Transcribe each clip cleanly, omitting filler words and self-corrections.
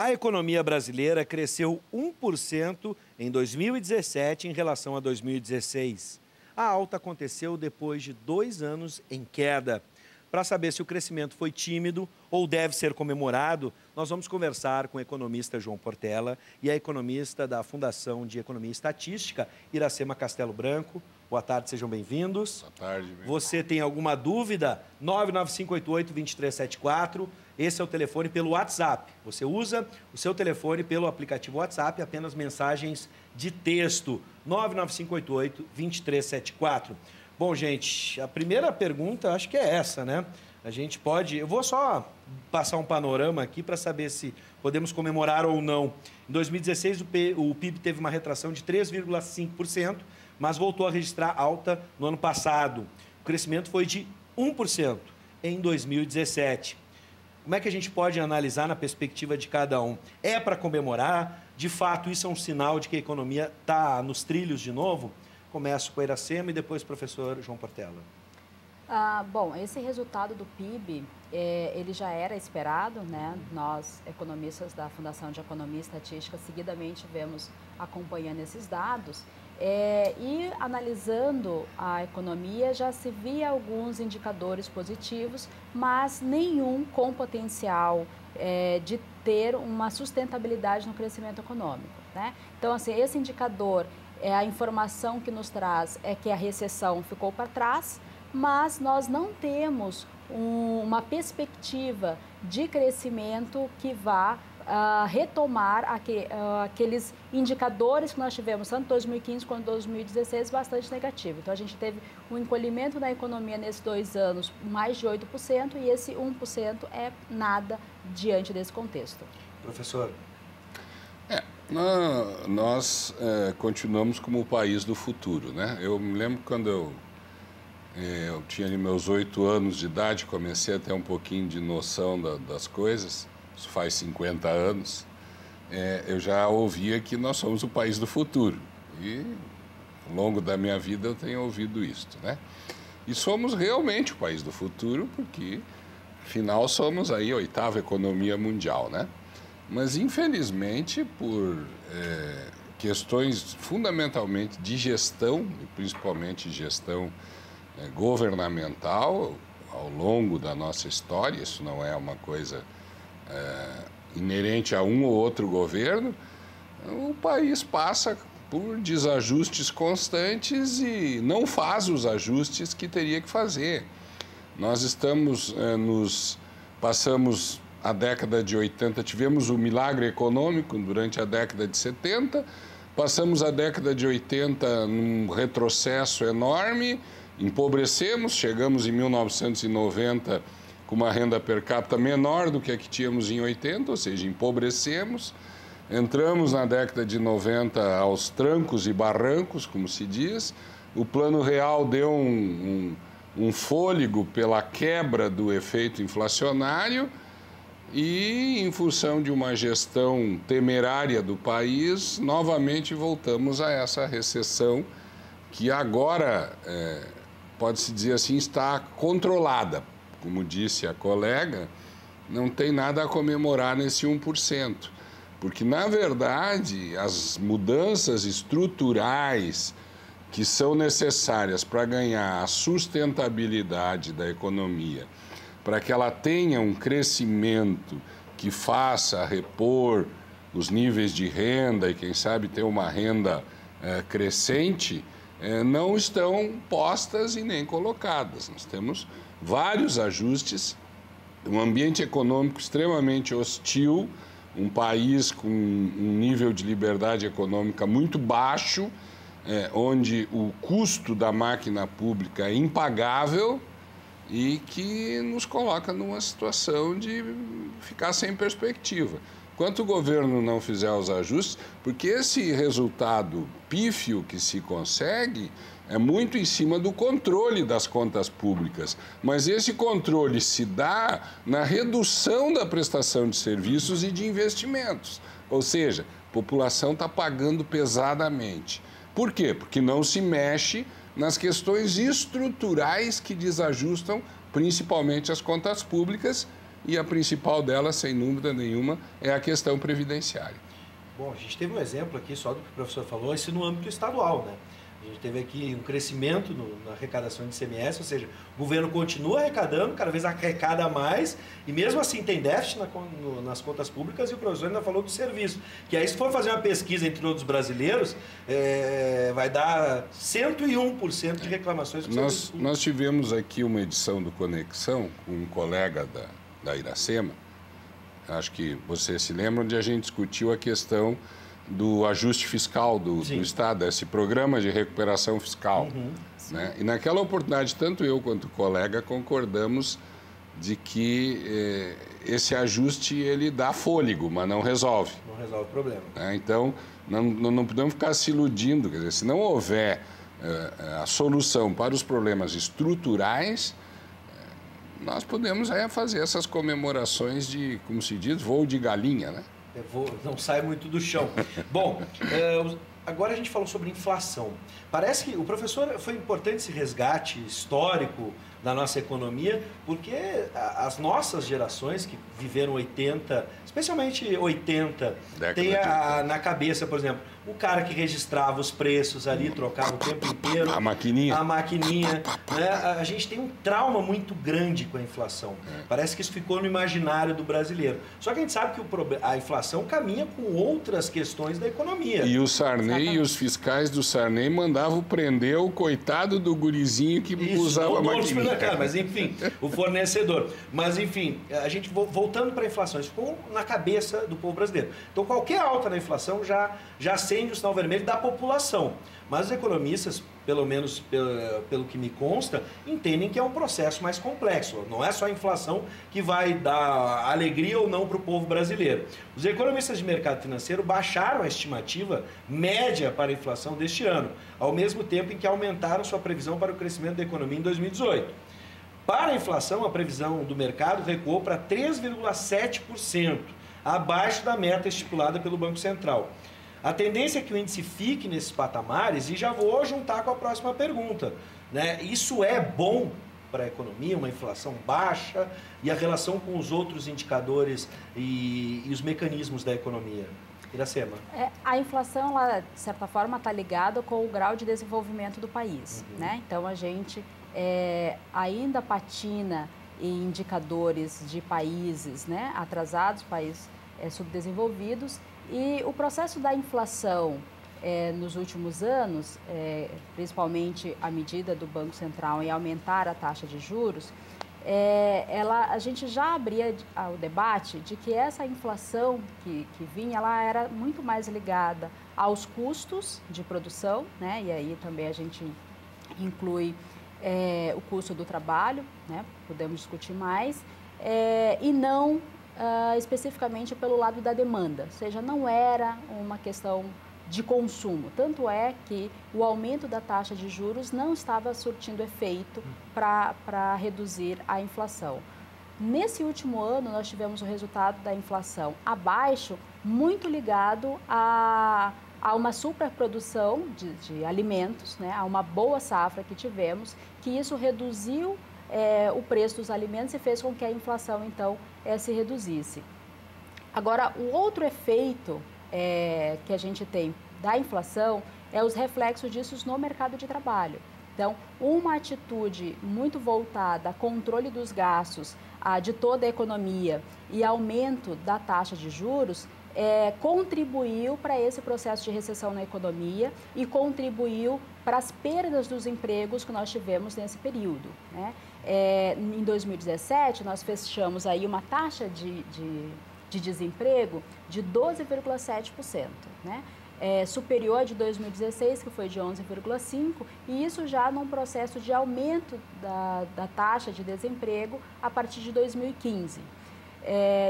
A economia brasileira cresceu 1% em 2017 em relação a 2016. A alta aconteceu depois de 2 anos em queda. Para saber se o crescimento foi tímido ou deve ser comemorado, nós vamos conversar com o economista João Portela e a economista da Fundação de Economia e Estatística, Iracema Castelo Branco. Boa tarde, sejam bem-vindos. Boa tarde. Você tem alguma dúvida? 99588-2374. Esse é o telefone pelo WhatsApp. Você usa o seu telefone pelo aplicativo WhatsApp, apenas mensagens de texto. 99588-2374. Bom, gente, a primeira pergunta acho que é essa, né? A gente pode... Eu vou só passar um panorama aqui para saber se podemos comemorar ou não. Em 2016, o PIB teve uma retração de 3,5%, mas voltou a registrar alta no ano passado. O crescimento foi de 1% em 2017. Como é que a gente pode analisar na perspectiva de cada um? É para comemorar? De fato, isso é um sinal de que a economia está nos trilhos de novo? Começo com a Iracema e depois o professor João Portela. Bom, esse resultado do PIB, ele já era esperado, né? Nós, economistas da Fundação de Economia e Estatística, seguidamente vemos acompanhando esses dados. E analisando a economia, já se via alguns indicadores positivos, mas nenhum com potencial de ter uma sustentabilidade no crescimento econômico, né? Então, assim, esse indicador, a informação que nos traz é que a recessão ficou para trás, mas nós não temos uma perspectiva de crescimento que vá retomar aqueles indicadores que nós tivemos, tanto em 2015 quanto em 2016, bastante negativo. Então, a gente teve um encolhimento na economia nesses 2 anos, mais de 8%, e esse 1% é nada diante desse contexto. Professor. Nós continuamos como o país do futuro, né? Eu me lembro quando eu tinha ali meus 8 anos de idade, comecei a ter um pouquinho de noção das coisas, isso faz 50 anos, eu já ouvia que nós somos o país do futuro. E ao longo da minha vida eu tenho ouvido isso, né? E somos realmente o país do futuro, porque afinal somos aí a 8ª economia mundial, né? Mas, infelizmente, por questões fundamentalmente de gestão, e principalmente gestão governamental, ao longo da nossa história, isso não é uma coisa inerente a um ou outro governo, o país passa por desajustes constantes e não faz os ajustes que teria que fazer. Nós passamos a década de 80, tivemos o milagre econômico durante a década de 70, passamos a década de 80 num retrocesso enorme, empobrecemos, chegamos em 1990 com uma renda per capita menor do que a que tínhamos em 80, ou seja, empobrecemos, entramos na década de 90 aos trancos e barrancos, como se diz, o Plano Real deu um fôlego pela quebra do efeito inflacionário, e, em função de uma gestão temerária do país, novamente voltamos a essa recessão que agora, pode-se dizer assim, está controlada. Como disse a colega, não tem nada a comemorar nesse 1%, porque, na verdade, as mudanças estruturais que são necessárias para ganhar a sustentabilidade da economia, para que ela tenha um crescimento que faça repor os níveis de renda e, quem sabe, ter uma renda crescente, não estão postas e nem colocadas. Nós temos vários ajustes, um ambiente econômico extremamente hostil, um país com um nível de liberdade econômica muito baixo, onde o custo da máquina pública é impagável, e que nos coloca numa situação de ficar sem perspectiva. Enquanto o governo não fizer os ajustes, porque esse resultado pífio que se consegue é muito em cima do controle das contas públicas, mas esse controle se dá na redução da prestação de serviços e de investimentos, ou seja, a população está pagando pesadamente. Por quê? Porque não se mexe nas questões estruturais que desajustam principalmente as contas públicas e a principal delas, sem dúvida nenhuma, é a questão previdenciária. Bom, a gente teve um exemplo aqui, só do que o professor falou, isso no âmbito estadual, né? A gente teve aqui um crescimento na arrecadação de ICMS, ou seja, o governo continua arrecadando, cada vez arrecada mais, e mesmo assim tem déficit nas contas públicas, e o professor ainda falou do serviço. Que aí, se for fazer uma pesquisa entre todos os brasileiros, vai dar 101% de reclamações do serviço público. Nós tivemos aqui uma edição do Conexão com um colega da Iracema, acho que você se lembra, onde a gente discutiu a questão do ajuste fiscal do Estado, esse programa de recuperação fiscal. Né? E naquela oportunidade, tanto eu quanto o colega concordamos de que esse ajuste ele dá fôlego, mas não resolve. Não resolve o problema. Né? Então, não podemos ficar se iludindo. Quer dizer, se não houver a solução para os problemas estruturais, nós podemos fazer essas comemorações de, como se diz, voo de galinha, né? Não sai muito do chão. Bom, agora a gente falou sobre inflação. Parece que o professor foi importante esse resgate histórico da nossa economia, porque as nossas gerações que viveram 80, especialmente 80, tem na cabeça, por exemplo, o cara que registrava os preços ali, trocava o tempo inteiro. A maquininha. Né? A gente tem um trauma muito grande com a inflação. Parece que isso ficou no imaginário do brasileiro. Só que a gente sabe que a inflação caminha com outras questões da economia. E o Sarney e os fiscais do Sarney mandavam prender o coitado do gurizinho que usava a maquininha. Mas enfim, o fornecedor. Mas enfim, a gente voltando para a inflação, isso ficou na cabeça do povo brasileiro. Então qualquer alta na inflação já acende o sinal vermelho da população. Mas os economistas, pelo menos pelo que me consta, entendem que é um processo mais complexo. Não é só a inflação que vai dar alegria ou não para o povo brasileiro. Os economistas de mercado financeiro baixaram a estimativa média para a inflação deste ano, ao mesmo tempo em que aumentaram sua previsão para o crescimento da economia em 2018. Para a inflação, a previsão do mercado recuou para 3,7%, abaixo da meta estipulada pelo Banco Central. A tendência é que o índice fique nesses patamares, e já vou juntar com a próxima pergunta, né? Isso é bom para a economia, uma inflação baixa, e a relação com os outros indicadores e os mecanismos da economia? Iracema. A inflação, ela, de certa forma, está ligada com o grau de desenvolvimento do país. Né? Então, a gente ainda patina em indicadores de países, né, atrasados, países subdesenvolvidos, e o processo da inflação nos últimos anos, principalmente a medida do Banco Central em aumentar a taxa de juros, a gente já abria o debate de que essa inflação que vinha, ela era muito mais ligada aos custos de produção, né, e aí também a gente inclui o custo do trabalho, né, podemos discutir mais, e não especificamente pelo lado da demanda, ou seja, não era uma questão de consumo. Tanto é que o aumento da taxa de juros não estava surtindo efeito para reduzir a inflação. Nesse último ano, nós tivemos o resultado da inflação abaixo, muito ligado a uma superprodução de alimentos, né, a uma boa safra que tivemos, que isso reduziu o preço dos alimentos e fez com que a inflação, então, se reduzisse. Agora, o outro efeito que a gente tem da inflação é os reflexos disso no mercado de trabalho. Então, uma atitude muito voltada a controle dos gastos de toda a economia e aumento da taxa de juros contribuiu para esse processo de recessão na economia e contribuiu para as perdas dos empregos que nós tivemos nesse período, né? Em 2017, nós fechamos aí uma taxa de desemprego de 12,7%, né? Superior de 2016, que foi de 11,5%, e isso já num processo de aumento da taxa de desemprego a partir de 2015.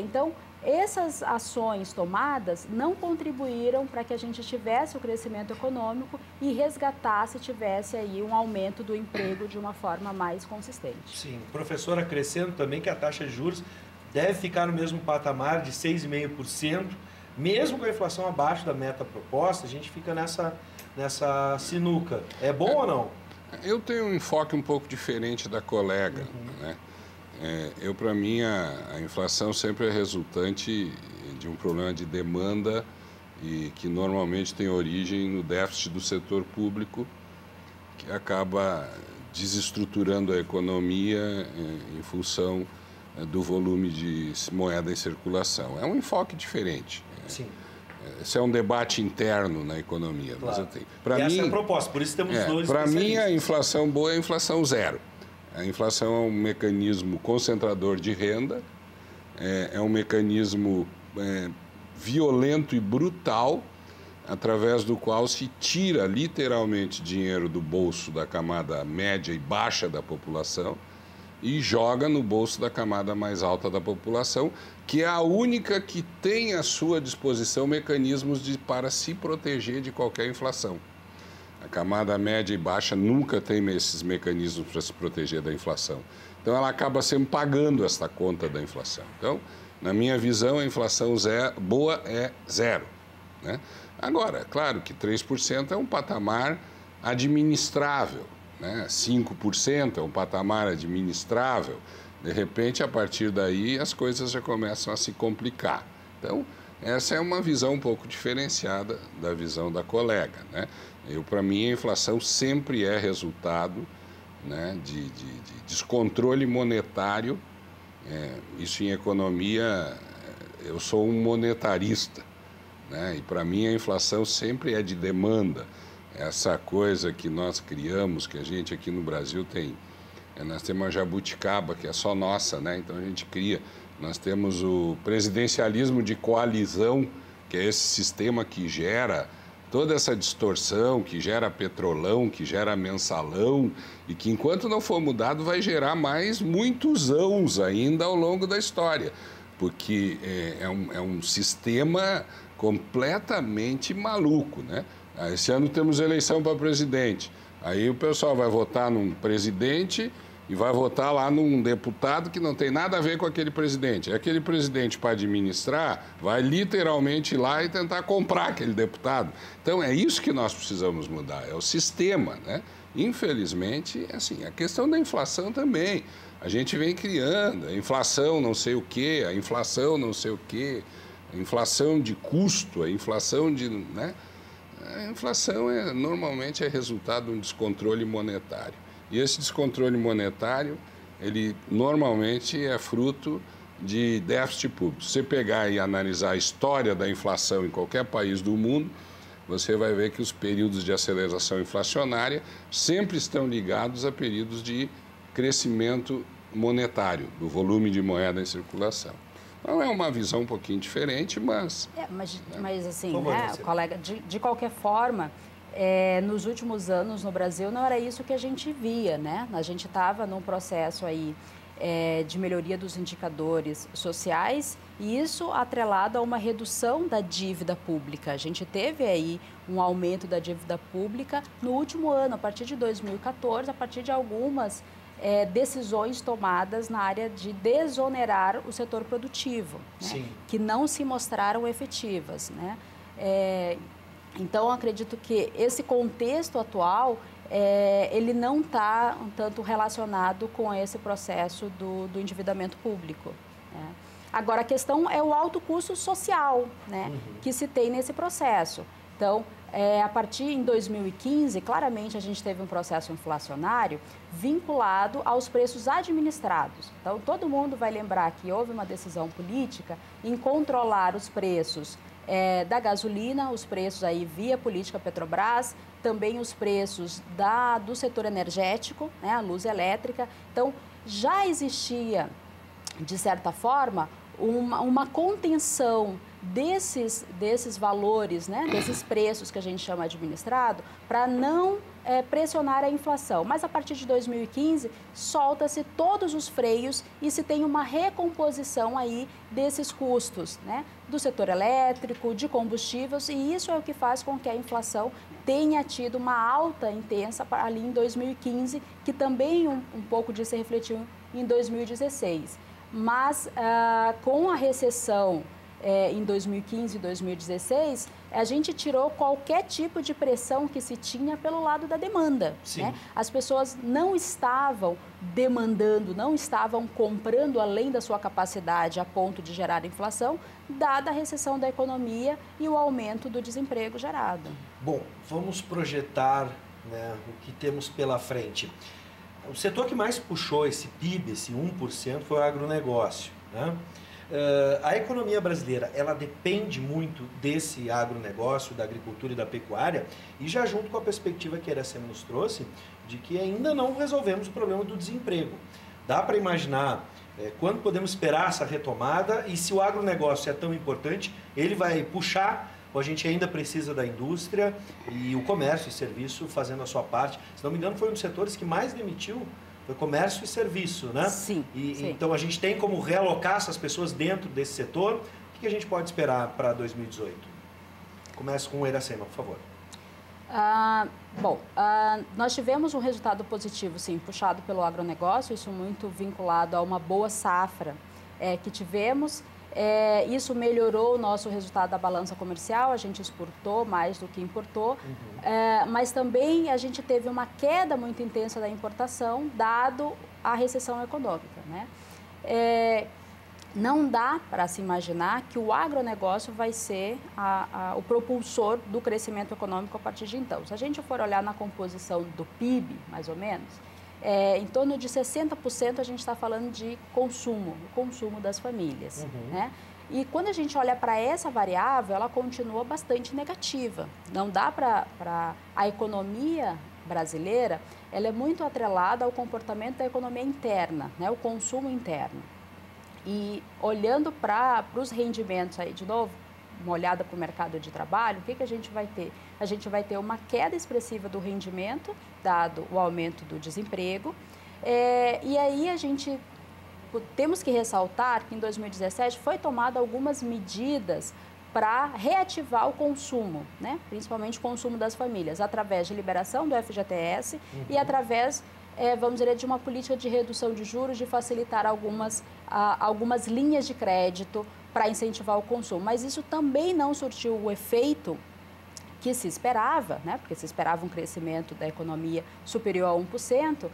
Então, essas ações tomadas não contribuíram para que a gente tivesse o crescimento econômico e resgatasse, tivesse aí um aumento do emprego de uma forma mais consistente. Sim, professor, acrescento também que a taxa de juros deve ficar no mesmo patamar de 6,5%, mesmo com a inflação abaixo da meta proposta, a gente fica nessa sinuca. É bom ou não? Eu tenho um enfoque um pouco diferente da colega, né? Para mim, a inflação sempre é resultante de um problema de demanda e que normalmente tem origem no déficit do setor público, que acaba desestruturando a economia em função do volume de moeda em circulação. É um enfoque diferente. Sim. Esse é um debate interno na economia. Claro. Mas eu tenho. Essa é a proposta, por isso temos dois Para mim, especialistas. a inflação boa é a inflação zero. A inflação é um mecanismo concentrador de renda, é um mecanismo violento e brutal, através do qual se tira literalmente dinheiro do bolso da camada média e baixa da população e joga no bolso da camada mais alta da população, que é a única que tem à sua disposição mecanismos para se proteger de qualquer inflação. A camada média e baixa nunca tem esses mecanismos para se proteger da inflação. Então, ela acaba sempre pagando esta conta da inflação. Então, na minha visão, a inflação boa é zero, né? Agora, claro que 3% é um patamar administrável, né? 5% é um patamar administrável. De repente, a partir daí, as coisas já começam a se complicar. Então, essa é uma visão um pouco diferenciada da visão da colega, né? Para mim, a inflação sempre é resultado, né, de descontrole monetário. Isso em economia, eu sou um monetarista, né? E para mim a inflação sempre é de demanda. Essa coisa que nós criamos, que a gente aqui no Brasil tem, nós temos a jabuticaba, que é só nossa, né? Então a gente cria. Nós temos o presidencialismo de coalizão, que é esse sistema que gera toda essa distorção, que gera petrolão, que gera mensalão, e que enquanto não for mudado vai gerar mais muitos anos ainda ao longo da história, porque é um sistema completamente maluco, né? Esse ano temos eleição para presidente, aí o pessoal vai votar num presidente e vai votar lá num deputado que não tem nada a ver com aquele presidente. Aquele presidente, para administrar, vai literalmente ir lá e tentar comprar aquele deputado. Então, é isso que nós precisamos mudar, é o sistema, né? Infelizmente, assim, a questão da inflação também. A gente vem criando a inflação não sei o quê, a inflação não sei o quê, a inflação de custo, a inflação de... né? A inflação normalmente é resultado de um descontrole monetário. E esse descontrole monetário, ele normalmente é fruto de déficit público. Se você pegar e analisar a história da inflação em qualquer país do mundo, você vai ver que os períodos de aceleração inflacionária sempre estão ligados a períodos de crescimento monetário, do volume de moeda em circulação. Então, é uma visão um pouquinho diferente, mas... Mas assim, né, colega, de qualquer forma... nos últimos anos no Brasil não era isso que a gente via, né? A gente estava num processo aí de melhoria dos indicadores sociais e isso atrelado a uma redução da dívida pública. A gente teve aí um aumento da dívida pública no último ano, a partir de 2014, a partir de algumas decisões tomadas na área de desonerar o setor produtivo, né? Que não se mostraram efetivas, né? Então, acredito que esse contexto atual, ele não está um tanto relacionado com esse processo do endividamento público, né? Agora, a questão é o alto custo social, né, que se tem nesse processo. Então, a partir em 2015, claramente a gente teve um processo inflacionário vinculado aos preços administrados. Então, todo mundo vai lembrar que houve uma decisão política em controlar os preços da gasolina, os preços aí via política Petrobras, também os preços do setor energético, né, a luz elétrica. Então, já existia, de certa forma, uma contenção desses valores, né, desses preços que a gente chama administrado, para não pressionar a inflação. Mas a partir de 2015, solta-se todos os freios e se tem uma recomposição aí desses custos, né, do setor elétrico, de combustíveis, e isso é o que faz com que a inflação tenha tido uma alta intensa ali em 2015, que também um pouco disso se refletiu em 2016. Mas com a recessão em 2015 e 2016, a gente tirou qualquer tipo de pressão que se tinha pelo lado da demanda. Né? As pessoas não estavam demandando, não estavam comprando além da sua capacidade a ponto de gerar inflação, dada a recessão da economia e o aumento do desemprego gerado. Bom, vamos projetar, né, o que temos pela frente. O setor que mais puxou esse PIB, esse 1%, foi o agronegócio. Né? A economia brasileira, ela depende muito desse agronegócio, da agricultura e da pecuária, e já junto com a perspectiva que a Iracema nos trouxe, de que ainda não resolvemos o problema do desemprego. Dá para imaginar quando podemos esperar essa retomada e se o agronegócio é tão importante, ele vai puxar, ou a gente ainda precisa da indústria e o comércio e serviço fazendo a sua parte. Se não me engano, foi um dos setores que mais demitiu, foi comércio e serviço, né? Sim, sim. Então a gente tem como realocar essas pessoas dentro desse setor. O que a gente pode esperar para 2018? Começa com o Iracema, por favor. Nós tivemos um resultado positivo, sim, puxado pelo agronegócio, isso muito vinculado a uma boa safra que tivemos. Isso melhorou o nosso resultado da balança comercial, a gente exportou mais do que importou, mas também a gente teve uma queda muito intensa da importação, dado a recessão econômica. Né? Não dá para se imaginar que o agronegócio vai ser o propulsor do crescimento econômico a partir de então. Se a gente for olhar na composição do PIB, mais ou menos, em torno de 60% a gente está falando de consumo, o consumo das famílias. Né? E quando a gente olha para essa variável, ela continua bastante negativa. Não dá para a economia brasileira, ela é muito atrelada ao comportamento da economia interna, né? O consumo interno. E olhando para os rendimentos aí, de novo, uma olhada para o mercado de trabalho, o que a gente vai ter? A gente vai ter uma queda expressiva do rendimento, dado o aumento do desemprego. E aí a gente temos que ressaltar que em 2017 foi tomada algumas medidas para reativar o consumo, né? Principalmente o consumo das famílias, através de liberação do FGTS e através, vamos dizer, de uma política de redução de juros, de facilitar algumas linhas de crédito para incentivar o consumo. Mas isso também não surtiu o efeito que se esperava, né? Porque se esperava um crescimento da economia superior a 1%.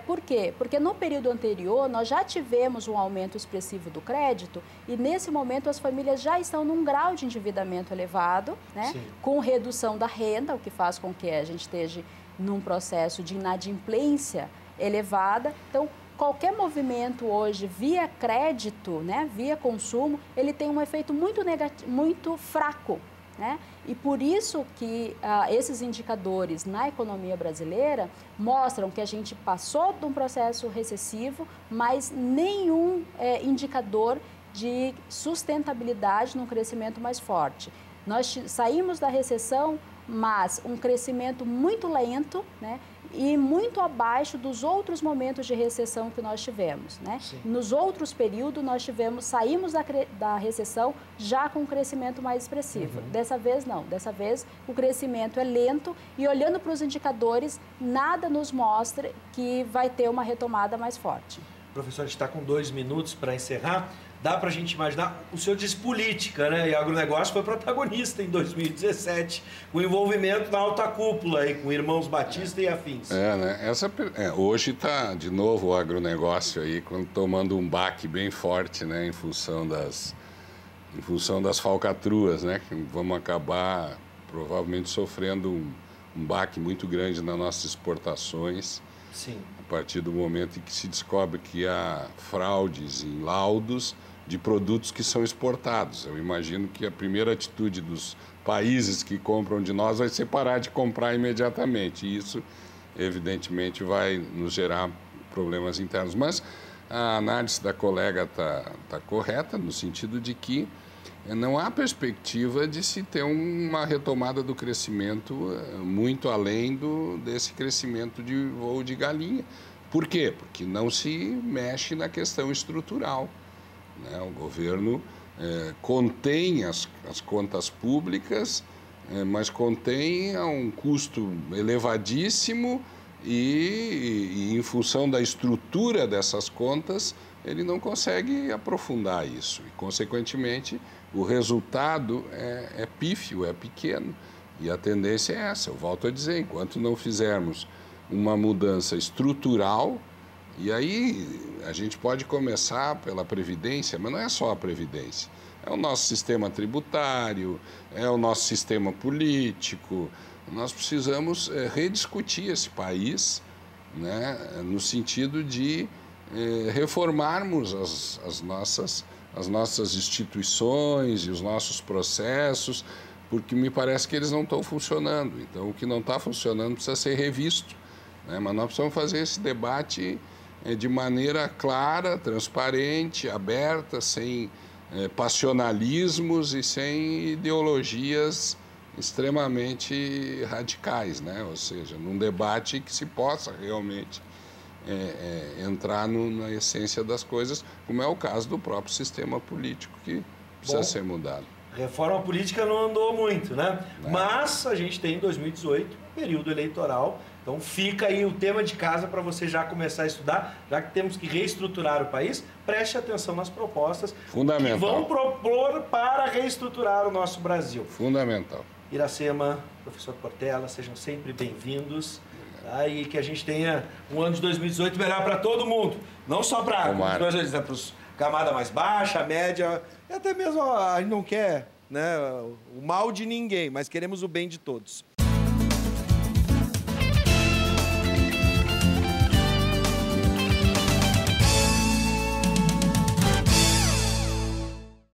Por quê? Porque no período anterior nós já tivemos um aumento expressivo do crédito e nesse momento as famílias já estão num grau de endividamento elevado, né? Com redução da renda, o que faz com que a gente esteja num processo de inadimplência elevada. Então, qualquer movimento hoje via crédito, né, via consumo, ele tem um efeito muito fraco. Né? E por isso que esses indicadores na economia brasileira mostram que a gente passou de um processo recessivo, mas nenhum indicador de sustentabilidade num crescimento mais forte. Nós saímos da recessão, mas um crescimento muito lento, né? E muito abaixo dos outros momentos de recessão que nós tivemos. Né? Nos outros períodos, saímos da recessão já com um crescimento mais expressivo. Dessa vez, não. Dessa vez, o crescimento é lento e, olhando para os indicadores, nada nos mostra que vai ter uma retomada mais forte. Professor, a gente está com 2 minutos para encerrar. Dá para a gente imaginar, o senhor diz política, né? E agronegócio foi protagonista em 2017, com envolvimento na alta cúpula, aí, com Irmãos Batista e afins. Né? Hoje está, de novo, o agronegócio aí, tomando um baque bem forte, né? Em função das falcatruas, né? Que vamos acabar, provavelmente, sofrendo um baque muito grande nas nossas exportações. Sim. A partir do momento em que se descobre que há fraudes em laudos de produtos que são exportados. Eu imagino que a primeira atitude dos países que compram de nós vai ser parar de comprar imediatamente. E isso, evidentemente, vai nos gerar problemas internos. Mas a análise da colega está correta, no sentido de que não há perspectiva de se ter uma retomada do crescimento muito além desse crescimento de voo de galinha. Por quê? Porque não se mexe na questão estrutural. Né? O governo contém as contas públicas, mas contém a um custo elevadíssimo e em função da estrutura dessas contas, ele não consegue aprofundar isso. E, consequentemente, o resultado é pífio, é pequeno. E a tendência é essa, eu volto a dizer, enquanto não fizermos uma mudança estrutural, e aí a gente pode começar pela Previdência, mas não é só a Previdência. É o nosso sistema tributário, é o nosso sistema político. Nós precisamos rediscutir esse país, né, no sentido de reformarmos as nossas instituições e os nossos processos, porque me parece que eles não estão funcionando. Então, o que não está funcionando precisa ser revisto, né? Mas nós precisamos fazer esse debate de maneira clara, transparente, aberta, sem passionalismos e sem ideologias extremamente radicais, né? Ou seja, num debate que se possa realmente entrar na essência das coisas, como é o caso do próprio sistema político, que precisa ser mudado. Reforma política não andou muito, né? Mas a gente tem em 2018, período eleitoral, então fica aí o tema de casa para você já começar a estudar, já que temos que reestruturar o país, preste atenção nas propostas que vão propor para reestruturar o nosso Brasil. Fundamental. Iracema, professor Portela, sejam sempre bem-vindos. E que a gente tenha um ano de 2018 melhor para todo mundo, não só para os camada mais baixa, a média, e até mesmo a gente não quer, né, o mal de ninguém, mas queremos o bem de todos.